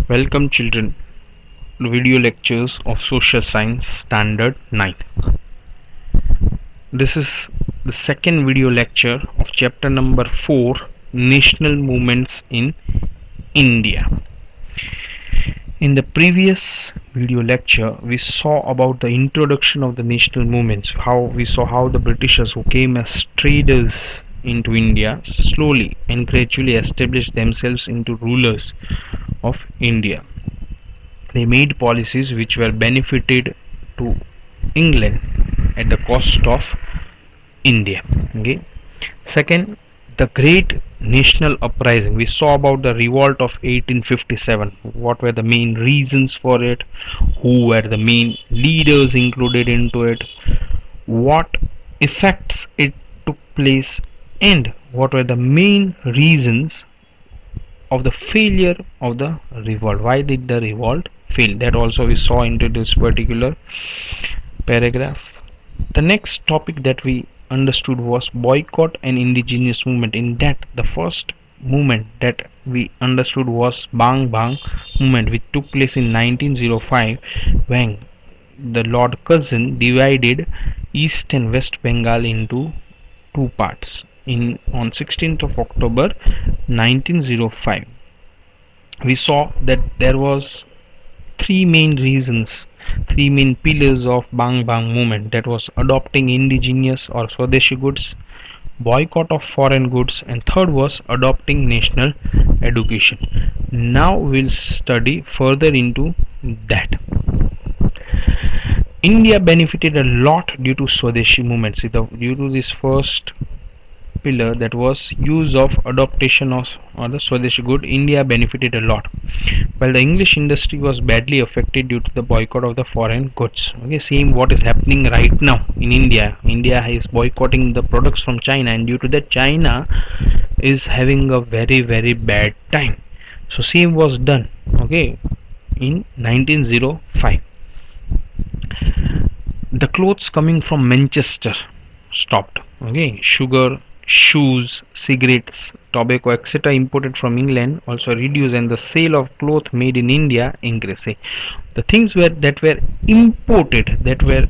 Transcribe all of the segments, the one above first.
Welcome children to video lectures of Social Science Standard 9. This is the second video lecture of chapter number 4, National Movements in India. In the previous video lecture we saw about the introduction of the national movements, how the Britishers who came as traders into India slowly and gradually established themselves into rulers of India. They made policies which were benefited to England at the cost of India. Okay. Second, the Great National Uprising. We saw about the revolt of 1857. What were the main reasons for it? Who were the main leaders included into it? What effects it took place? And what were the main reasons of the failure of the revolt? Why did the revolt fail? That also we saw into this particular paragraph. The next topic that we understood was boycott and indigenous movement. In that, the first movement that we understood was Bang Bang movement, which took place in 1905 when the Lord Curzon divided East and West Bengal into two parts on 16th of October 1905. We saw that there was three main pillars of Bang Bang movement, that was adopting indigenous or Swadeshi goods, boycott of foreign goods, and third was adopting national education. Now we'll study further into that. India benefited a lot due to Swadeshi movements. Due to this first pillar, that was use of adaptation of the Swadeshi good, India benefited a lot, while the English industry was badly affected due to the boycott of the foreign goods. Okay, same what is happening right now in India. India is boycotting the products from China, and due to that China is having a very bad time. So same was done, okay, in 1905. The clothes coming from Manchester stopped. Okay, sugar, shoes, cigarettes, tobacco, etc. imported from England also reduced, and the sale of cloth made in India increased. The things that were imported, that were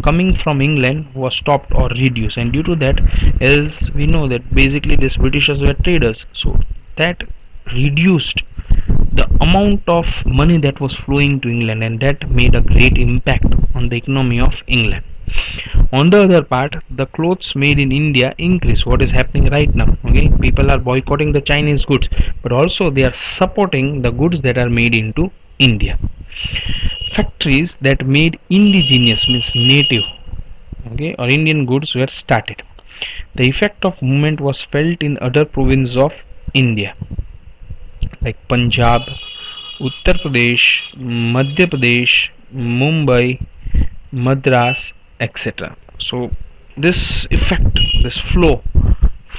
coming from England, was stopped or reduced, and due to that, as we know that basically these Britishers were traders, so that reduced the amount of money that was flowing to England, and that made a great impact on the economy of England. On the other part, the clothes made in India increase. What is happening right now? Okay, people are boycotting the Chinese goods, but also they are supporting the goods that are made into India. Factories that made indigenous, means native, okay, or Indian goods were started. The effect of movement was felt in other provinces of India like Punjab, Uttar Pradesh, Madhya Pradesh, Mumbai, Madras, etc. So this effect, this flow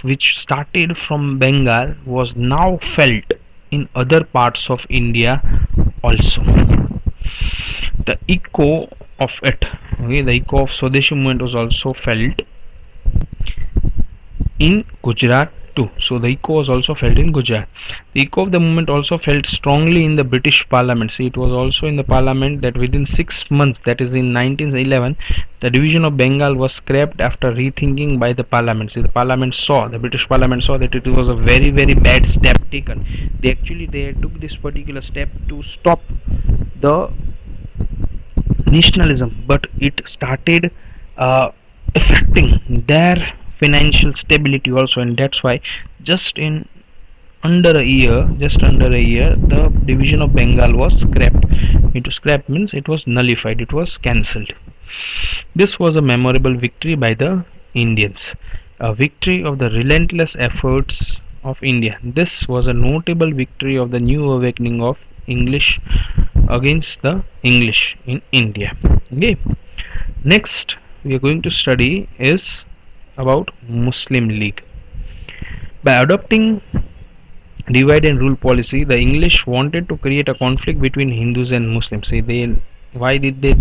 which started from Bengal was now felt in other parts of India also. The echo of it, okay, the echo of Swadeshi movement was also felt in Gujarat too. So the echo was also felt in Gujarat. The echo of the movement also felt strongly in the British Parliament. See, it was also in the Parliament that within 6 months, that is in 1911, the division of Bengal was scrapped after rethinking by the Parliament. See, the British Parliament saw that it was a very bad step taken. They took this particular step to stop the nationalism, but it started affecting their financial stability also, and that's why just under a year, the division of Bengal was scrapped. Scrapped means it was nullified, it was cancelled. This was a memorable victory by the Indians, a victory of the relentless efforts of India. This was a notable victory of the new awakening of English against the English in India. Okay. Next we are going to study is about Muslim League. By adopting divide and rule policy, the English wanted to create a conflict between Hindus and Muslims. See, why did they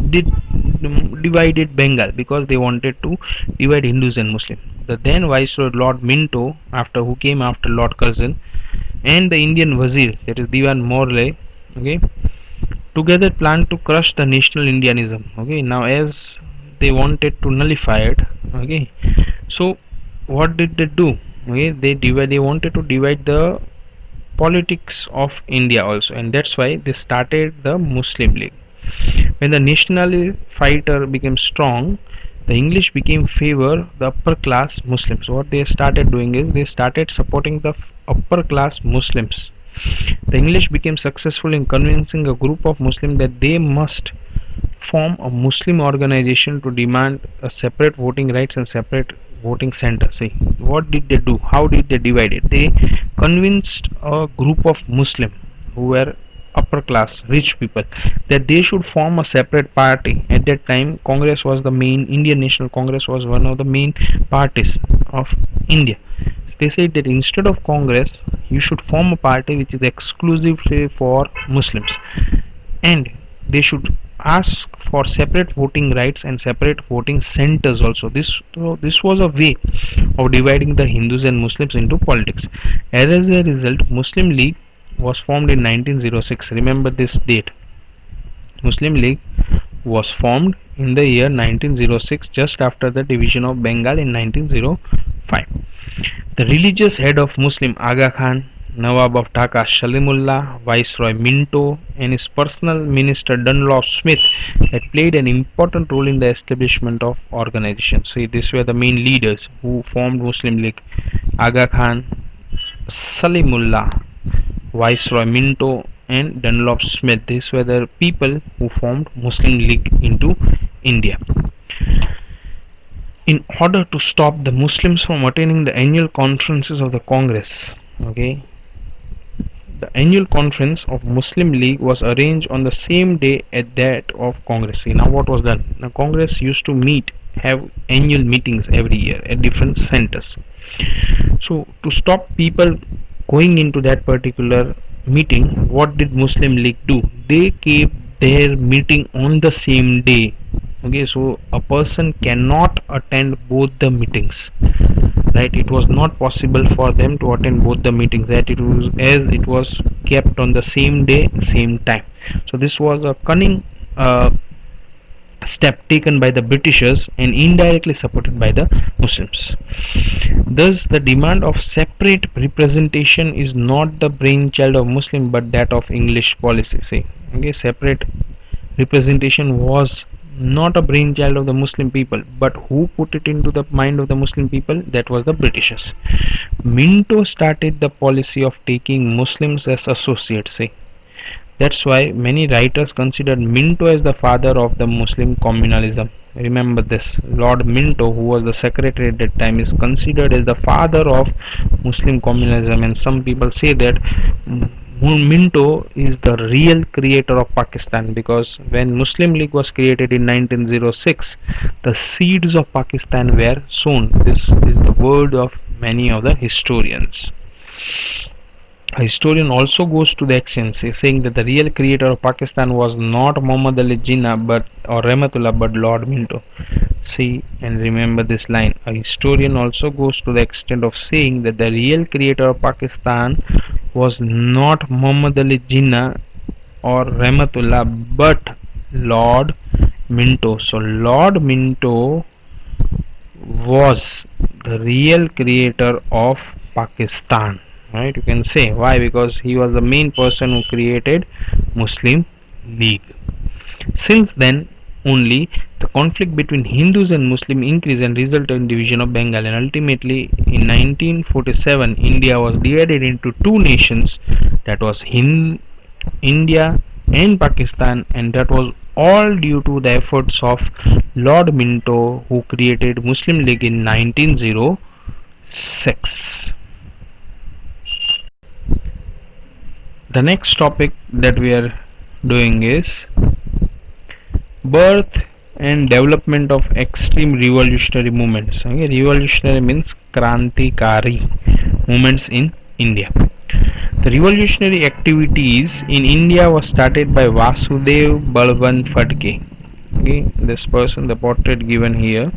divided Bengal? Because they wanted to divide Hindus and Muslims. The then Viceroy Lord Minto, who came after Lord Curzon, and the Indian Wazir, that is Diwan Morley, Okay, together planned to crush the national Indianism. Okay, now as they wanted to nullify it. Okay, so what did they do? Okay, they wanted to divide the politics of India also, and that's why they started the Muslim League. When the national fighter became strong, the English became favor the upper class Muslims. What they started doing is they started supporting the upper class Muslims. The English became successful in convincing a group of Muslims that they must form a Muslim organization to demand a separate voting rights and separate voting center. See, what did they do? How did they divide it? They convinced a group of Muslim who were upper class, rich people, that they should form a separate party. At that time, Congress was the main, Indian National Congress was one of the main parties of India. They said that instead of Congress, you should form a party which is exclusively for Muslims, and they should ask for separate voting rights and separate voting centers also. This was a way of dividing the Hindus and Muslims into politics. As a result, Muslim League was formed in 1906. Remember this date. Muslim League was formed in the year 1906, just after the division of Bengal in 1905. The religious head of Muslim Aga Khan, Nawab of Dhaka Salimullah, Viceroy Minto, and his personal minister Dunlop Smith had played an important role in the establishment of organization. See, these were the main leaders who formed Muslim League: Aga Khan, Salimullah, Viceroy Minto, and Dunlop Smith. These were the people who formed Muslim League into India. In order to stop the Muslims from attending the annual conferences of the Congress, okay, the annual conference of Muslim League was arranged on the same day as that of Congress. See, now what was done? Now Congress used to have annual meetings every year at different centers. So to stop people going into that particular meeting, what did Muslim League do? They kept their meeting on the same day. Okay, so a person cannot attend both the meetings, right? It was not possible for them to attend both the meetings, that it was, as it was kept on the same day, same time. So this was a cunning step taken by the Britishers and indirectly supported by the Muslims. Thus, the demand of separate representation is not the brainchild of Muslim but that of English policy. See, okay, separate representation was not a brainchild of the Muslim people, but who put it into the mind of the Muslim people? That was the Britishers. Minto started the policy of taking Muslims as associates. See, that's why many writers considered Minto as the father of the Muslim communalism. Remember this. Lord Minto, who was the secretary at that time, is considered as the father of Muslim communalism, and some people say that Minto is the real creator of Pakistan, because when Muslim League was created in 1906, the seeds of Pakistan were sown. This is the word of many of the historians. A historian also goes to the extent saying that the real creator of Pakistan was not Muhammad Ali Jinnah or Rahmatullah but Lord Minto. See and remember this line. A historian also goes to the extent of saying that the real creator of Pakistan was not Muhammad Ali Jinnah or Rahmatullah but Lord Minto. So Lord Minto was the real creator of Pakistan, right? You can say why, because he was the main person who created Muslim League. Since then only the conflict between Hindus and Muslim increased and resulted in division of Bengal, and ultimately in 1947 India was divided into two nations, that was India and Pakistan, and that was all due to the efforts of Lord Minto, who created Muslim League in 1906. The next topic that we are doing is birth and development of extreme revolutionary movements. Okay, revolutionary means Krantikari movements in India. The revolutionary activities in India was started by Vasudev Balwant Phadke. Okay, this person, the portrait given here.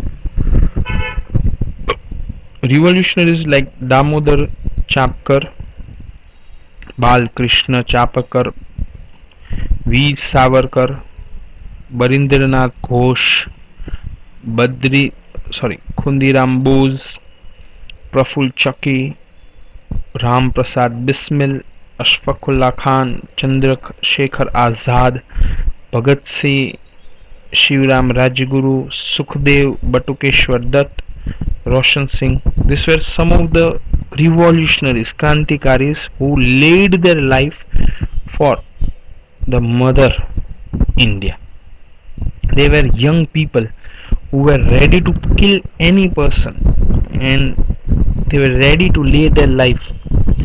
Revolutionaries like Damodar Chapkar, Bal Krishna Chapakar, Veer Savarkar, बरिंद्रनाथ Ghosh, Badri खुंदीराम Bose, Praful Chucky, Ram Prasad Bismil, Ashfaqulla Khan, Chandrashekhar Azad, Bhagat Singh, Shivram Rajguru, Sukhdev Batukeshwar Dutt, Roshan Singh. These were some of the revolutionaries, Krantikaris who laid their life for the mother India. They were young people who were ready to kill any person, and they were ready to lay their life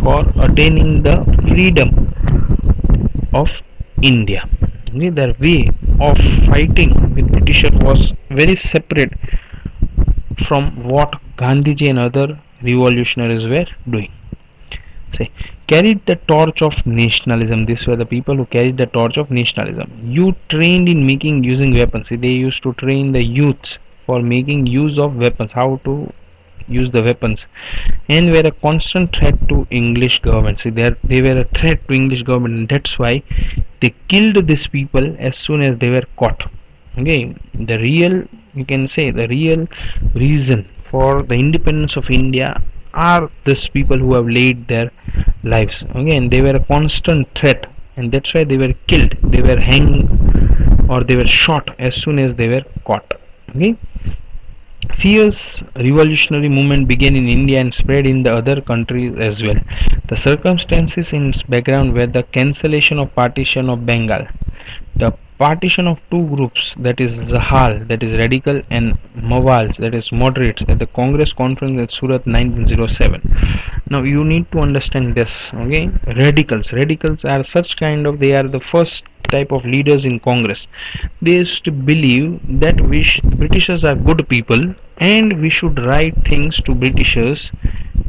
for attaining the freedom of India. Okay, their way of fighting with Britishers was very separate from what Gandhiji and other revolutionaries were doing. Say, carried the torch of nationalism. These were the people who carried the torch of nationalism. You trained in making using weapons. See, they used to train the youths for making use of weapons, how to use the weapons, and were a constant threat to English government. See, they were a threat to English government, and that's why they killed these people as soon as they were caught. Okay, the real, you can say, the real reason for the independence of India are these people who have laid their lives. Again, they were a constant threat, and that's why they were killed, they were hanged, or they were shot as soon as they were caught. Okay, fierce revolutionary movement began in India and spread in the other countries as well. The circumstances in its background were the cancellation of partition of Bengal, the partition of two groups, that is Zahal, that is radical, and Mawals, that is moderates, at the Congress conference at Surat 1907. Now you need to understand this. Okay, radicals are such kind of, they are the first type of leaders in Congress. They used to believe that Britishers are good people, and we should write things to Britishers,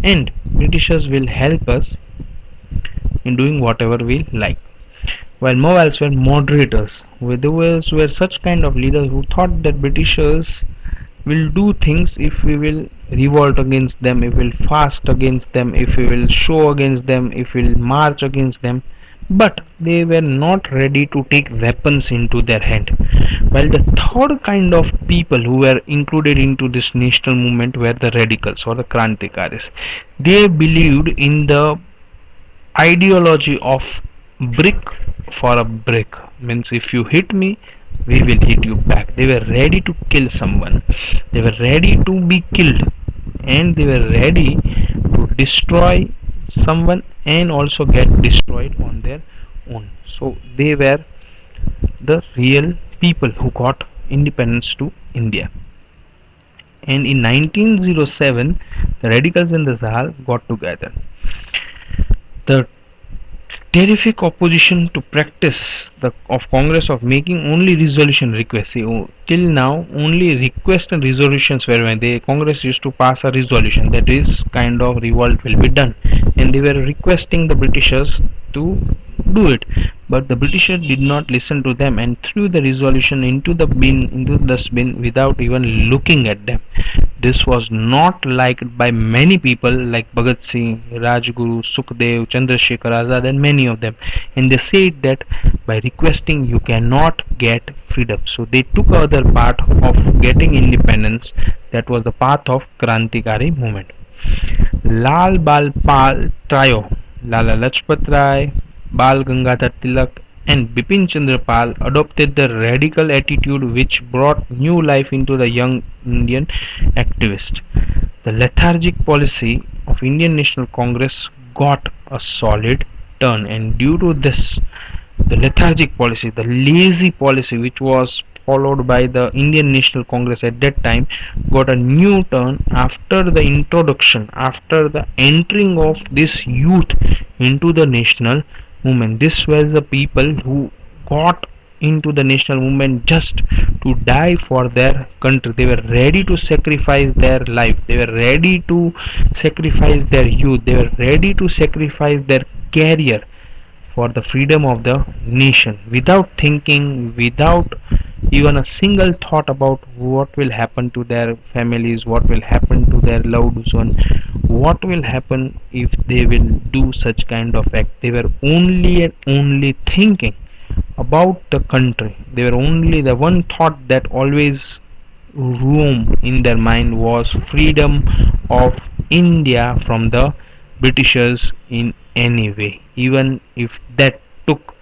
and Britishers will help us in doing whatever we like. While Mawals were moderators, those were such kind of leaders who thought that Britishers will do things if we will revolt against them, if we will fast against them, if we will show against them, if we will march against them, but they were not ready to take weapons into their hand. While the third kind of people who were included into this national movement were the radicals or the Krantikaris. They believed in the ideology of brick for a brick, means if you hit me, we will hit you back. They were ready to kill someone, they were ready to be killed, and they were ready to destroy someone and also get destroyed on their own. So they were the real people who got independence to India. And in 1907, the radicals and the Zahal got together. The terrific opposition to practice of Congress of making only resolution requests. See, till now only requests and resolutions were when the Congress used to pass a resolution that this kind of revolt will be done, and they were requesting the Britishers to do it, but the Britishers did not listen to them and threw the resolution into the dustbin without even looking at them. This was not liked by many people like Bhagat Singh, Rajguru, Sukhdev, Chandrasekhar Azad, and many of them, and they said that by requesting you cannot get freedom. So they took other path of getting independence, that was the path of Krantikari movement. Lal Bal Pal trio, Lala Lajpat Rai, Bal Gangadhar Tilak, and Bipin Chandra Pal adopted the radical attitude which brought new life into the young Indian activist. The lethargic policy of Indian National Congress got a solid turn, and due to this, the lethargic policy, the lazy policy which was followed by the Indian National Congress at that time, got a new turn after the introduction, after the entering of this youth into the national movement. This was the people who got into the national movement just to die for their country. They were ready to sacrifice their life, they were ready to sacrifice their youth, they were ready to sacrifice their career for the freedom of the nation, without thinking, without even a single thought about what will happen to their families, what will happen to their loved ones, what will happen if they will do such kind of act. They were only and only thinking about the country. They were only the one thought that always roam in their mind was freedom of India from the Britishers in any way, even if that took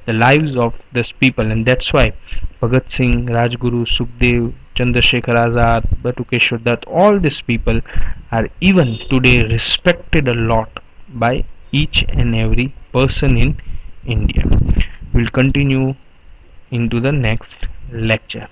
the lives of these people. And that's why Bhagat Singh, Rajguru, Sukhdev, Chandrasekhar Azad, Batukeshwar Dutt, all these people are even today respected a lot by each and every person in India. We'll continue into the next lecture.